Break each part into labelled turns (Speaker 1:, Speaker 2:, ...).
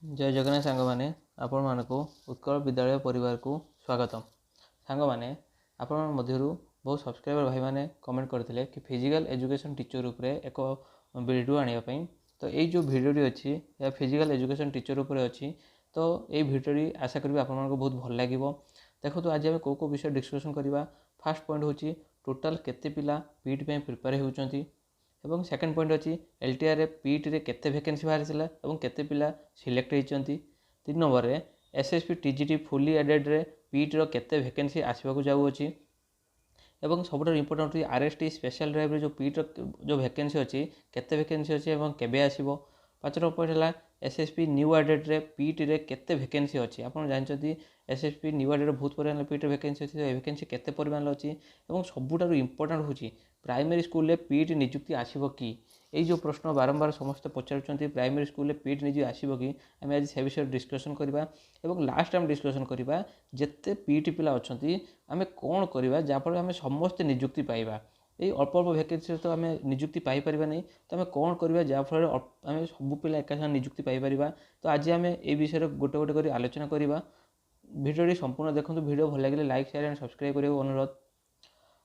Speaker 1: जय जगन्नाथ सांग मैंने आपण मानक उत्कल विद्यालय परिवार को स्वागतम। सांग मैंने आपण मध्य बहुत सब्सक्राइबर भाई मैंने कमेंट करते कि फिजिकल एजुकेशन टीचर उपरे एक वीडियो आने तो ये जो वीडियो अच्छी या फिजिकल एजुकेशन टीचर उपरे अच्छी तो ये वीडियो आशा करी आपण बहुत भल लगे। देखो तो आज आम कौ विषय डिस्कसन करवा। फास्ट पॉइंट हूँ टोटाल केते पिला पीटी पे प्रिपेयर होती एवं सेकेंड पॉइंट अच्छी एलटीआर रे पीटी रे केते वैकेंसी बाहरी और केते पिला सिलेक्ट होती। 3 नंबर रे एसएसपी टीजीटी फुली एडेड रे पीटी रो केते वैकेंसी आसवाक जाऊँगी एवं सब इम्पोर्टाट आरएसटी स्पेशल ड्राइव जो पीटी रो जो वैकेंसी अच्छी केते वैकेंसी अच्छी और केबे आसीबो। 5 नंबर पॉइंट है एसएसपी न्यू एडेड रे पीटी रे केते वैकेंसी अच्छी। आप जानते एसएसपी न्यू एडेड बहुत परिमाण पीटी वैकेंसी अच्छी वैकेंसी केते परिमाण अच्छी और सबुठार इम्पोर्टाट हूँ प्राइमरी स्कूल रे पीटी नियुक्ति आसीबो कि। यही जो प्रश्न बारंबार समस्त पचार प्राइमरी स्कूल रे पीटी नियुक्ति आसीबो कि आम आज से विषय डिस्कसन करवा और लास्ट टाइम डिस्कसन करवा जिते पीटी पिला अच्छी आम कौन करवा जहाँफल आम समस्ते नियुक्ति पाइबा। ये अल्प अल्प भैकेंसी तो आम नियुक्ति पाइपर नहीं तो आम कौन करवा जहाँफल आम सब पिला एका साथ नियुक्ति पाइपर। तो आज आम ये विषय गोटे गोटे कर आलोचना करवा। भिडियो संपूर्ण देखो। भिडियो भल लगे लाइक शेयर एंड सब्सक्राइब करने अनुरोध।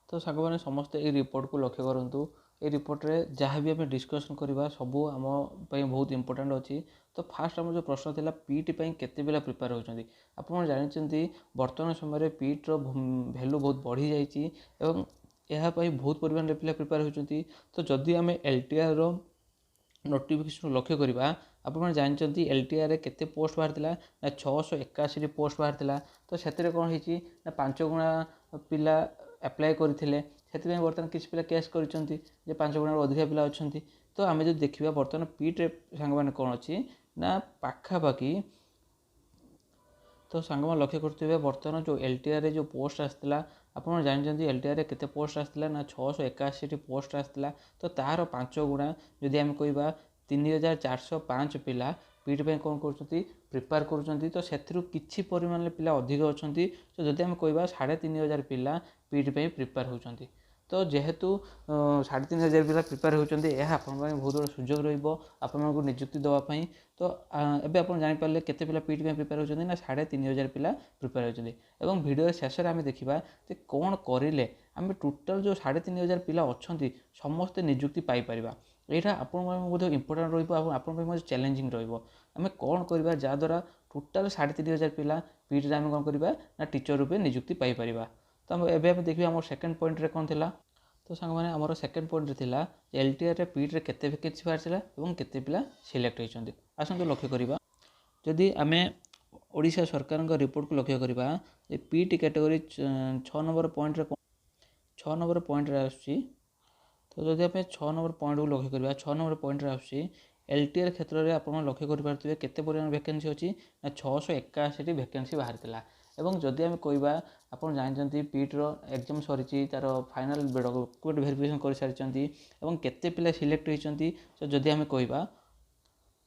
Speaker 1: तो सांग मैंने समस्ते ये रिपोर्ट को लक्ष्य करूँ। ये रिपोर्ट रे जहाँ भी आम डिस्कसन करवा सबू आम बहुत इंपोर्टेंट अच्छी। तो फास्ट आम जो प्रश्न था पीटी केते पिला प्रिपेयर होती आप जानते बर्तमान समय पीटी रो वैल्यू बहुत बढ़ी जाइए और यह बहुत परिमाण पिला प्रिपेयर होती। तो जदि आम एलटीआर रो नोटिफिकेशन लक्ष्य करवा आप जानते एलटीआर रे केते पोस्ट बाहर ना 681 पोस्ट बाहर। तो से कौन होती 5 गुणा पिला अप्लाई करते से बर्तमान किसी पिला केस कर 5 गुणा अधिका पिला अच्छा। तो आम जो देखा बर्तमान पीटे सांग मैंने कौन अच्छी ना पाखापाखि तो सांग मैंने लक्ष्य करते बर्तमान जो एलटीआर रे जो पोस्ट आसाला आप जानते एलटीआर रे केते पोस्ट आसाला ना 681 पोस्ट आसाला। तो तार 5 गुणा जदि आम कह 3405 पिला पीटी पे कौन कर प्रिपेयर कर तो से किसी परिमाण पिला अधिक अच्छा। तो जदि आम कह 3500 पिला पीटी पे प्रिपेयर होती तो जेहेतु 3500 पिला प्रिपेयर होती आप बहुत बड़ा सुजोग रहा नियुक्ति देवाई। तो एबे आप जानीपारे केते पिला पीटी पे प्रिपेयर होती ना 3500 पिला प्रिपेयर होती। और भिडियो शेष में आम देखा कौन करें आम टोटाल जो 3500 पिला अच्छा समस्ते नियुक्ति पाइपर। यहाँ आप इम्पोर्टाट रहा चैलेंजिंग रमें कौन करवा जहाँद्वारा टोटाल 3500 पिला पीटी आम कौन करवा ना टीचर रूपे नियुक्ति पाइपर। तो एबे आप देखिए आम सेकेंड पॉइंट रे कौन थिला। तो सांग मैंने आमर सेकेंड पॉइंट थिला एलटीआर रे पीटी रे केते वैकेंसी बाहर और केते पिला सिलेक्ट होती। आसतु लक्ष्य करवा जदि आम ओडिशा सरकार रिपोर्ट को लक्ष्य करवा PT category 6 number point 6 number point आसुची। तो जदि आप 6 नंबर पॉइंट को लक्ष्य करवा 6 नंबर पॉइंट आसुची एलटीआर क्षेत्र में आप लक्ष्य करेंगे केते परिमाण वैकेंसी अच्छी ना 681 वैकेंसी बाहर। एवं जदि आम कहवा आप जानते पीटी रो एग्जाम सरी तार फाइनाल डॉक्यूमेंट वेरिफिकेशन कर सारी और केते पिला सिलेक्ट होती। तो जदि आम कहवा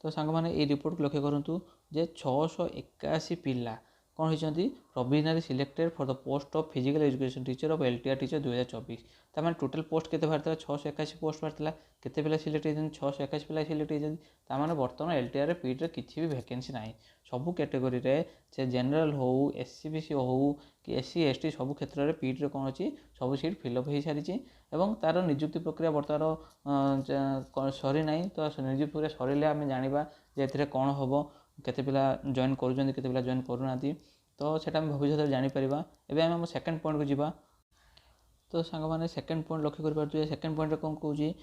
Speaker 1: तो सांग मैंने ये रिपोर्ट को लक्ष्य करूँ जे 681 पिला कौन होती provisionally selected for the post of physical education teacher of LTR teacher 2024। तमें टोटल पोस्ट केते बाहर 681 पोस्ट बाहर केते पिला सिलेक्ट होती 681 पिला सिलेक्ट होती। ताने बर्तमान एलटीआर रे पीटी रे किसी भी वैकेंसी ना सबू कैटेगरी रे से जनरल हो एससीबीसी हो कि एससी एसटी सबू क्षेत्र में पीटी रे कौन अच्छी सब सीट फिलअप हो सारी और तार नियुक्ति प्रक्रिया बर्तमान सरी ना। तो नियुक्ति प्रक्रिया सरिले आम जाना जे कौन हम केते पिला जॉइन करुँच केते पिला जॉइन करूना। तो सेटा आम भविष्य जानीपर। एवं आम सेकेंड पॉइंट को जीवा। तो सांग मैंने सेकेंड पॉइंट लक्ष्य कर सेकेंड पॉइंट कौन कौन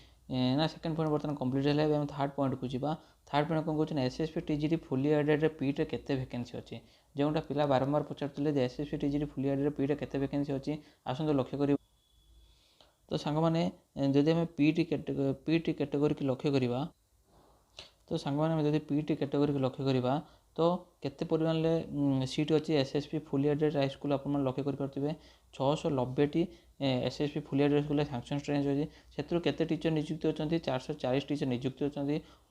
Speaker 1: ना सेकेंड पॉइंट बर्तमान कंप्लीट है। थर्ड पॉइंट को जीवा। थर्ड पॉइंट कौन कौन एसएसपी टीजीटी फुली एडेड रे पीटी केते वैकेंसी अच्छी जोटा पिला बारंबार पचारे एसएसपी टीजीटी फुली एडेड रे पीटी केते वैकेंसी अच्छी आसतु लक्ष्य कर। तो सांग मैंने जदि आम पीटी कैटेगरी की लक्ष्य करवा तो सांग मैंने जब पीटी कैटेगरी की लक्ष्य करवा तो केते परिमाण सीट अच्छी SSP fully aided high school आप लक्ष्य करेंगे 690टी SSP full aided school sanction range अच्छी से केते टीचर नियुक्ति अच्छा 440 टीचर नियुक्ति अच्छा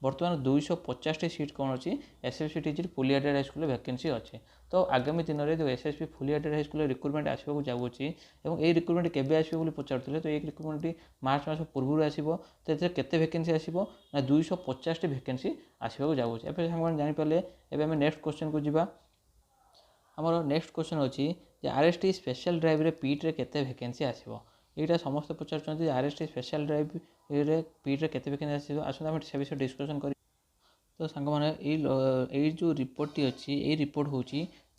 Speaker 1: बर्तमान 250 सीट कौन अच्छी SSP teacher full aided high school vacancy अच्छे। तो आगामी दिन में जो SSP full aided high school recruitment आसवाक जाऊँगी और ये रिक्रुटमेंट केबे आसो बोली पचारुले तो ये रिक्रुटमेंट मार्च मास पूर्व आसो तो ये केते वैकेंसी आसो ना 250 वैकेंसी आसवाक जाऊँगी। एवं सांग जापारे एवं नेक्स्ट क्वेश्चन को जीवा आमर नेक्स्ट क्वेश्चन अच्छी आरएसटी स्पेशल ड्राइव रे पीट रे केते वैकेंसी आसो यहाँ समस्त पचार आरएसटी स्पेशल ड्राइव रे पीट रे केते वैकेंसी आसो आसता आम से विषय डिस्कसन कर। तो सांग मैंने जो रिपोर्ट अच्छी ये रिपोर्ट हूँ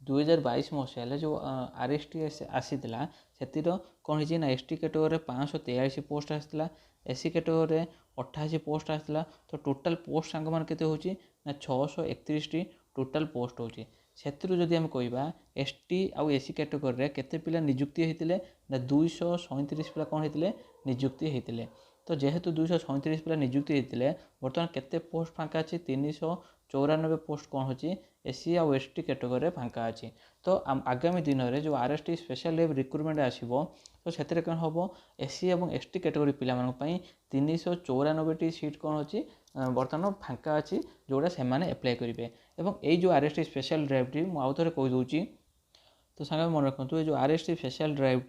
Speaker 1: 2022 मसीह जो आरएसटी आसीला से कौन है ना एसटी कैटेगोरी 543 पोस्ट आसाला एससी कैटेगोरी 88 पोस्ट आसाला तो टोटाल पोस्ट सांग मैंने केते होची ना 631 टी टोटाल पोस्ट होची से जदि आम कह एसटी आउ एससी कैटेगोरी केते पिला नियुक्ति होते ना 237 पिला कौन होते नियुक्ति होते तो जेहेतु 237 पिला नियुक्ति होते बर्तमान केते पोस्ट फांका अच्छी 394 पोस्ट कौन होची एससी आउ एसटी कैटेगोरी फांका अच्छी। तो आगामी दिन में जो आरएसटी स्पेशल ड्राइव रिक्रुटमेंट आसो तो से कौन हम एससी और एसटी कैटेगोरी पिलामानंपाई 394 सीट कौन अच्छी बर्तमान फांका अच्छी जोड़ा से एप्लाई करेंगे। और ये जो आरएसटी स्पेशल ड्राइव मुझे थे कहीदे तो सांग मन रखु ये जो आरएसटी स्पेशल ड्राइव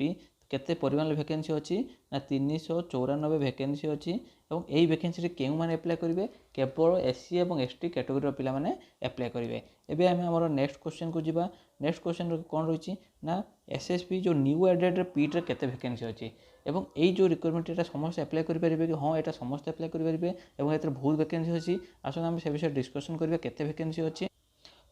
Speaker 1: केते परिमाण वैकेंसी अच्छी ना 394 वैकेंसी अच्छी और यही वैकेंसी क्यों मैंने एप्लाई करेंगे केवल एससी और एसटी कैटेगोरी पिला माने एप्लाई करेंगे। एबे आम आम नेक्स्ट क्वेश्चन को जीवा नेक्स्ट क्वेश्चन कौन रही ना एसएसपी जो न्यू एडेड पीट रे केते वैकेंसी अच्छी और यही जो रिक्रुटमेंट ये समस्त एप्लाई करेंगे कि हाँ यहाँ समस्त एप्लाई करेंगे और ये बहुत वैकेंसी अच्छी आसते आम से विषय डिस्कसन करेंगे केते वैकेंसी अच्छी।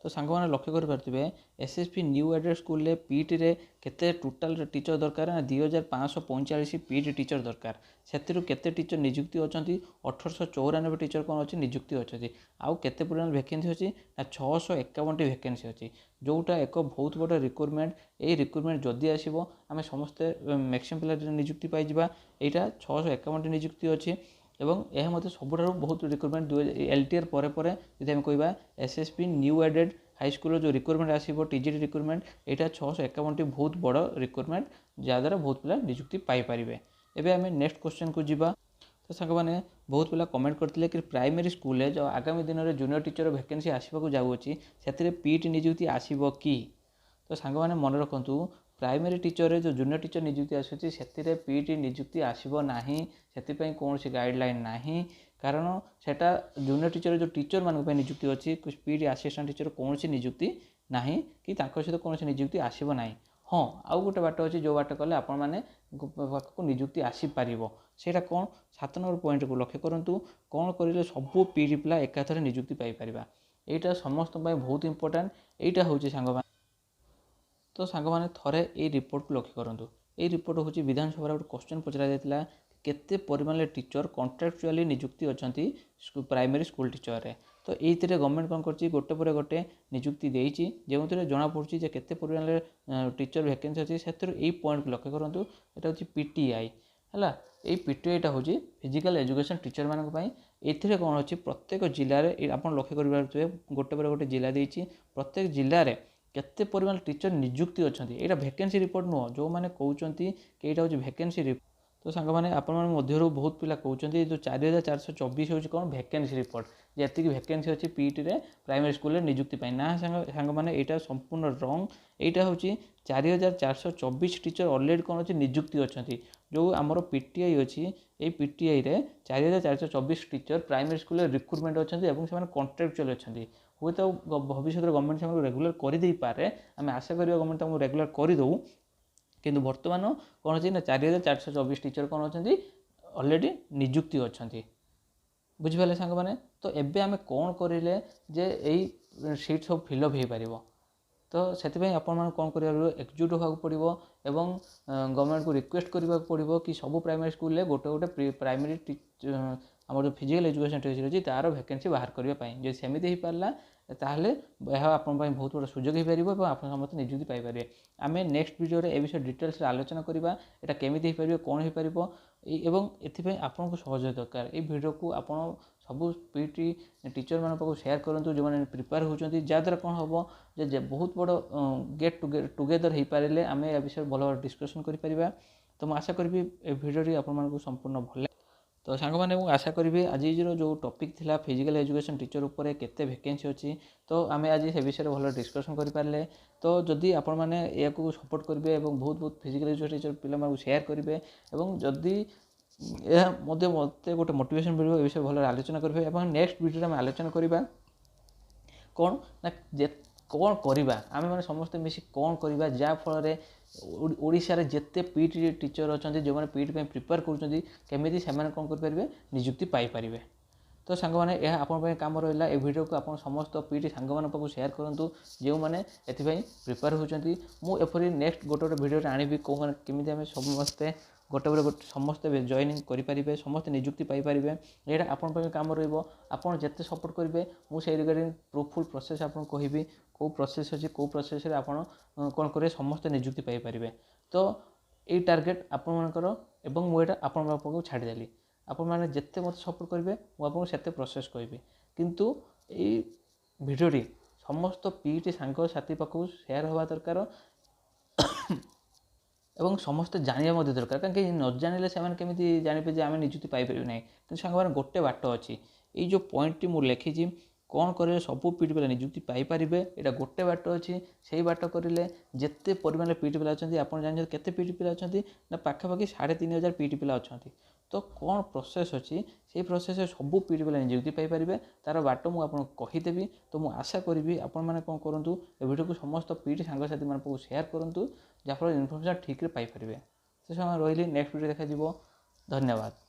Speaker 1: तो सांग मैंने लक्ष्य करेंगे SSP new aided school PT रे केते टोटाल टीचर दरकार ना 2545 पीटी टीचर दरकार से केते टीचर नियुक्ति अच्छा 1894 टीचर कौन अच्छी नियुक्ति अच्छी आउ केते परिमाण वैकेंसी अच्छी ना 651 वैकेंसी अच्छी जोटा एक बहुत बड़ा रिक्रुटमेंट ये रिक्रुटमेंट जदि आसो आम समस्ते मैक्सिमम पिला नियुक्ति पाई यहाँ 651 नियुक्ति अच्छी एवं यह मत सबुठ बहुत रिक्रुटमेंट एलटीआर पर जब आम कह SSP new aided high school जो रिक्रुटमेंट आसो टीजीटी रिक्रुटमेंट यहाँ 651 बहुत बड़ रिक्रुटमेंट जहाँद्वारा बहुत पिला नियुक्ति पाइपर। एवं आम नेक्स्ट क्वेश्चन को जीवा तो सांग मैंने बहुत पिला कमेंट करते कि प्राइमरी स्कूल जो आगामी दिन में जूनियर टीचर वैकेंसी आसवाक जाऊँगी से पीटी नियुक्ति आसब कि तो सांग मैंने मन रखु प्राइमरी टीचर जो जूनियर टीचर नियुक्ति आसूँ से पीटी नियुक्ति आसब ना से कौन गाइडलाइन ना कारण सेटा जूनियर टीचर जो टीचर मानक नियुक्ति अच्छी पीटी असिस्टेंट टीचर कौन नियुक्ति ना कि सहित कौन नियुक्ति आसब ना। हाँ आउ गोटे बाट अच्छी जो बाट कले आपण मैंने पाखक नियुक्ति आसीपर से कौन 7 नंबर पॉइंट को लक्ष्य करूँ कौन करें सबू पीटी पिला एकाथरे नियुक्ति पाइपर यहाँ समस्त बहुत इंपोर्टाट यहाँ हूँ सांग। तो सांग मैंने थोड़े ये रिपोर्ट को लक्ष्य करूँ ये रिपोर्ट हूँ विधानसभा गोटे क्वेश्चन पचरा जाता केते परिमाण टीचर कॉन्ट्रैक्चुअली नियुक्ति अच्छा प्राइमरी स्कूल टीचर रे तो ये गवर्नमेंट कौन कर गोटे पर गोटे नियुक्ति देती जो जना पड़ी केते परिमाण टीचर वैकेंसी अच्छी से यही पॉइंट को लक्ष्य करूँ यहाँ हूँ पीटीआई है ये पीटीआईटा हूँ फिजिकल एजुकेशन टीचर मानी ये कौन अच्छी प्रत्येक जिले में आप लक्ष्य करेंगे गोटे पर गोटे जिला देती प्रत्येक जिले में केते परिमाण टीचर नियुक्ति अच्छा यहाँ वैकेंसी रिपोर्ट नुह जो मैंने कहते कि यहाँ हूँ वैकेंसी रिपोर्ट। तो सांग मैंने आपंकर बहुत पिला कहते जो 4424 हूँ कौन वैकेंसी रिपोर्ट जी वैकेंसी अच्छी पीटी रे प्राइमरी स्कूल नियुक्ति ना सांग मैंने यहाँ संपूर्ण रंग यहाँ हूँ 4424 टीचर अलरेडी कौन अच्छी नियुक्ति अच्छा जो आमर पीटीआई अच्छी ये पीटीआई रे 4424 टीचर प्राइमरी स्कूल रिक्रुटमेंट अच्छा से कॉन्ट्रैक्चुअल अच्छा हुए तो भविष्य गवर्नमेंट से रेगुलर करदे पारे आम आशा करिया गवर्नमेंट तुमको रेगुलर करदे किंतु वर्तमान कौन अच्छी ना 4424 टीचर कौन अच्छा अलरेडी नियुक्ति अच्छा बुझिपारे सांग मैंने। तो एबे आम कौन करें जे यही सीट सब फिलअप हो पार तो से आपण कौन कर एकजुट होगा पड़ो एवं गवर्नमेंट को रिक्वेस्ट करने पड़ो कि सब प्राइमरी स्कूल गोटे गोटे प्राइमरी आम जो फिजिकल एजुकेशन टीचर अच्छी तार वैकेंसी बाहर करने जो सेमती हो पारा ताहले यह आपण बहुत बड़ा सुजोग हो पार आप समस्त नियुक्ति पाइपर। आम नेक्स्ट वीडियो ए विषय डिटेल्स आलोचना करवा यहाँ केमी हो पार कौन हो पार एवं एपाई आपको सहयोग दरकार ये वीडियो को आप ସବୁ पीटी टीचर मान पाखु शेयर करूँ जो मैंने प्रिपेयर होती जहाँद्वारा कौन हम जे बहुत बड़ गेट टुगेदर हो पारे आम ए विषय भल भाव डिस्कसन करें। तो मुझे आशा करी ए भिडियोटी आपको संपूर्ण भल तो सांग मैंने आशा करी आज जो टॉपिक थिला फिजिकल एजुकेशन टीचर उपर केते वैकेंसी अच्छी तो आम आज से विषय भल डिस्कसन करें। तो जदि आपण मैंने या सपोर्ट करेंगे और बहुत बहुत फिजिकल एजुकेशन टीचर पिला शेयर करेंगे और जदि यह मत गोटे मोटिवेशन मिले विषय भल आलोचना करेंगे और नेक्स्ट वीडियो में आलोचना करवा कौन ना कौन करवा आम मैंने समस्ते मिसी कौन करवा जहाँफल ओडिशा जिते पीटी टीचर अच्छा जो मैंने पीटी प्रिपेयर करमी से कौन करेंगे निजुक्ति पाइपर। तो सांग मैंने यह आपण काम रहा ए वीडियो को आप समस्त पीटी सांग मान पाक शेयर करूँ जो मैंने एपाई प्रिपेयर होती मुझे नेक्स्ट गोटे वीडियो आनी कौ मैंने केमी आम समस्ते गोटे गोटे समस्ते जॉइनिंग करेंगे समस्ते निजुक्ति पाइपर यहाँ आपण काम रहा जिते सपोर्ट करेंगे मुझे रिगार्डिंग प्रूफुल प्रोसेस आपको कहबी कौ प्रोसेस अच्छी कौ प्रोसेस आपड़ कौन करेंगे समस्ते निजुक्ति पाइपर। तो यही टार्गेट आपर एवं मुझे आपण पाखु छाड़देली आपण मैंने जिते मत सपोर्ट करेंगे मुझे से प्रोसेस कहबी किंतु यही भिडियोटी समस्त पीटी सांग साथी पाखु शेयर हवा दरकार एवं समस्ते जाना दरकार कहीं न जानिले से केमी जानते आम निजुक्ति पाइपर ना कि सांग गोटे बाट अच्छी ये पॉइंट मुझे लिखी कौन करें सबू पीटी पिला निजुक्ति पाइपर यहाँ गोटे बाट अच्छी से बाट करेंगे जिते परिमाण पीटी पिला अच्छा आप जानते केते पीटी पिला अच्छा ना पाखापाखि 3500 पीटी पिला अच्छा। तो कौन प्रोसेस अच्छी से प्रोसेस सबू पीटी पिला निजुक्ति पाइपर तार बाट मुझे कहीदेवी। तो मुझे आशा करी आपण मैंने कौन करूँ वीडियो को समस्त पीटी सांगसाथी मैं शेयर करूँ जहाँफल इनफर्मेशन ठीक पाइपर। तो समय रही नेक्स्ट वीडियो देखा। धन्यवाद।